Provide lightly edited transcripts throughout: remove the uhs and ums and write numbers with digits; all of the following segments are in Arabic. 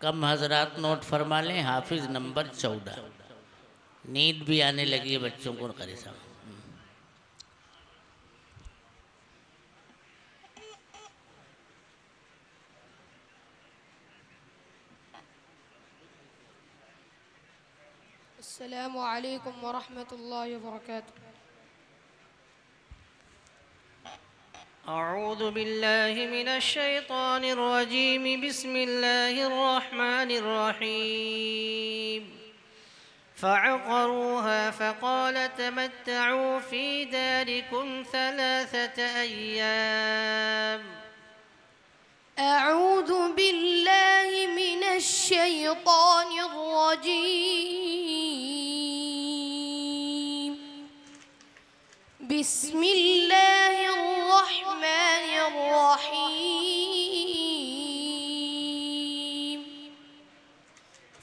कम हजरात नोट फरमा लें, हाफिज नंबर 14। नींद भी आने लगी है बच्चों को, करे साहब। अस्सलामु अलैकुम वरहमतुल्लाहि वबरकातुह। أعوذ بالله من الشيطان الرجيم بسم الله الرحمن الرحيم فعقروها فقال تمتعوا في داركم 3 أيام. أعوذ بالله من الشيطان الرجيم بسم الله الرحمن الرحيم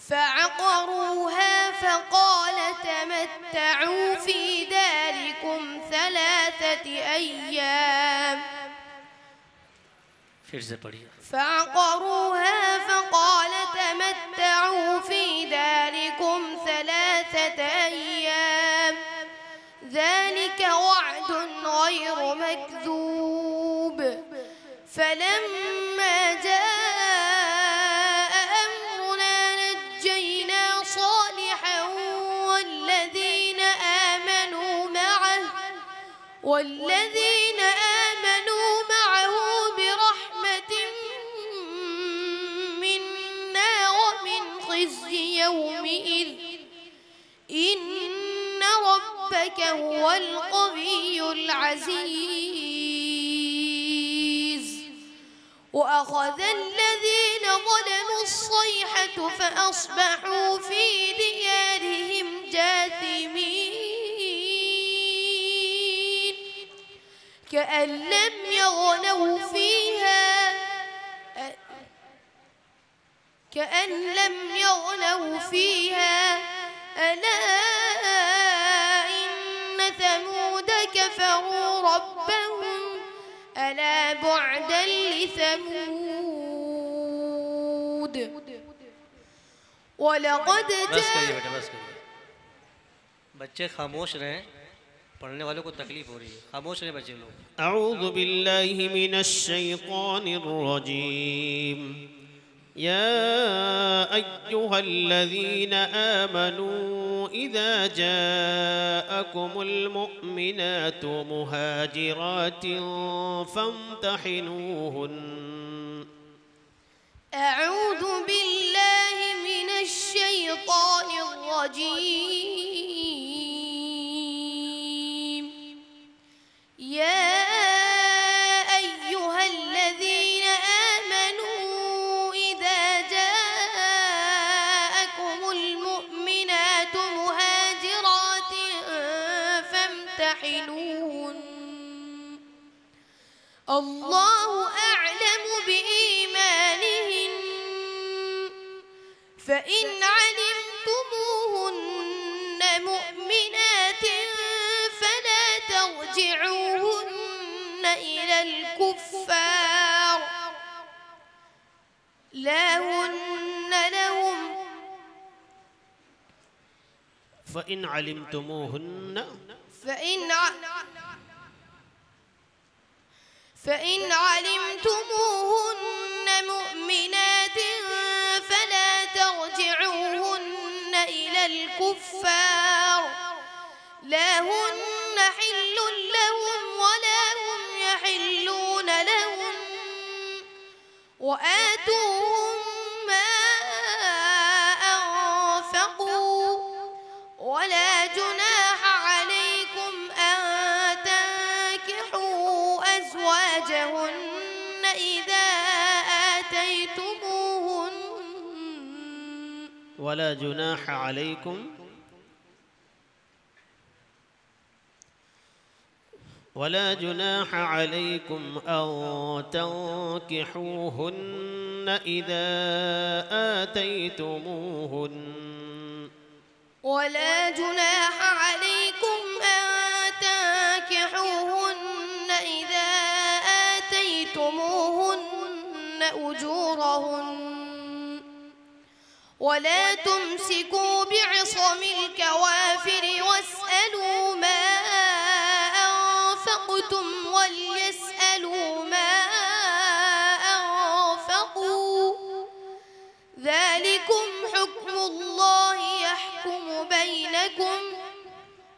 فعقروها فقال تمتعوا في داركم 3 أيام. फिर से पढ़िए। فعقروها فقال تمتعوا في داركم 3 أيام ذلك وعد غير مكذوب. فلما جاء أمرنا نجينا صالحا والذين آمنوا معه برحمة منا ومن خزي يومئذ إن ربك هو القوي العزيز. وأخذ الذين ظلموا الصيحة فأصبحوا في ديارهم جاثمين كأن لم يغنوا فيها ألا إن ثمود كفروا ربهم ألا بعدا لثمود. ولقد बस करिए बेटा, बस करिए। बच्चे खामोश रहें, पढ़ने वालों को तकलीफ हो रही है। खामोश रहें बच्चे लोग। أعوذ بالله من الشيطان الرجيم يا أيها الذين آمنوا إذا جاءكم المؤمنات مهاجرات فامتحنوهن. أعوذ بالله من الشيطان الرجيم يا أيها الذين آمنوا إذا جاءكم المؤمنات مهاجرات فامتحنوهن الله أعلم بإيمانهن فإن علمتموهن مؤمنات فلا ترجعوهن إلى الكفار لا هن لهم فإن علمتموهن مؤمنات فلا ترجعوهن إلى الكفار لا هن حل لهم ولا هم يحلون لهم وآتوهم ما أنفقوا ولا جناح عليكم أن تنكحوا أزواجهن إذا آتيتموهن ولا جناح عليكم أن تنكحوهن إذا آتيتموهن ولا جناح عليكم أن تنكحوهن إذا آتيتموهن أجورهن ولا تمسكوا بعصم الكوافر واسألوا ما أنفقتم وليسألوا ما أنفقوا ذلكم حكم الله يحكم بينكم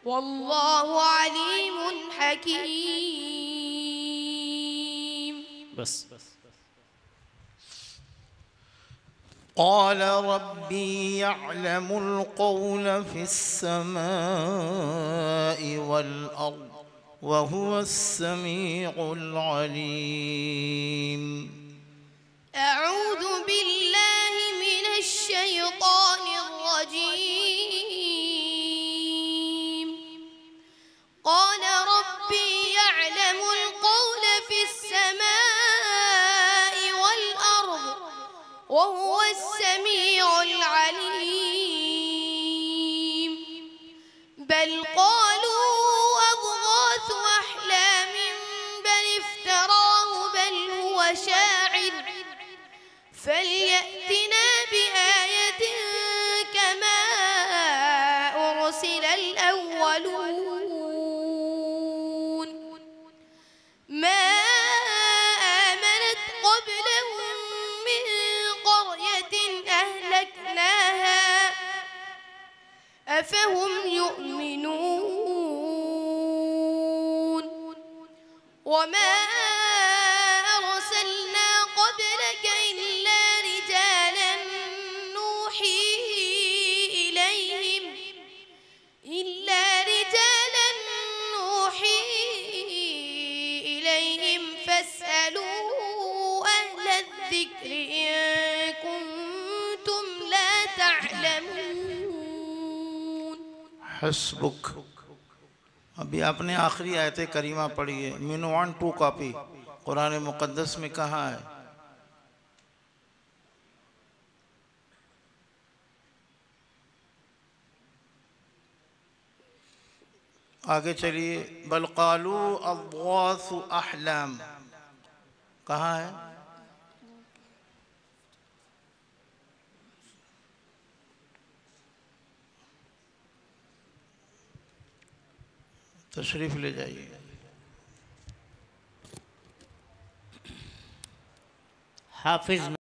والله عليم حكيم. بس قال ربي يعلم القول في السماء والأرض وهو السميع العليم. أعوذ بالله من الشيطان الرجيم. قال ربي يعلم القول في السماء والأرض وهو السميع العليم. بل قالوا أضغاث أحلام بل افتراه بل هو شاعر فليأتنا بآية كما أرسل الأولون. ما آمنت قبلهم من قرية أهلكناها أفهم يؤمنون. وما أرسلنا قبلك إلا رجالا نوحي إليهم فاسألوا أهل الذكر إن كنتم لا تعلمون. हस्बुक। अभी आपने आखिरी आयत करीमा पढ़ी है, मीनू 1-2 कॉपी कुरान मुक़द्दस में कहाँ है? आगे चलिए। बल क़ालू अज़ग़ासु अहलाम कहाँ है? तशरीफ ले जाइए। हाफिज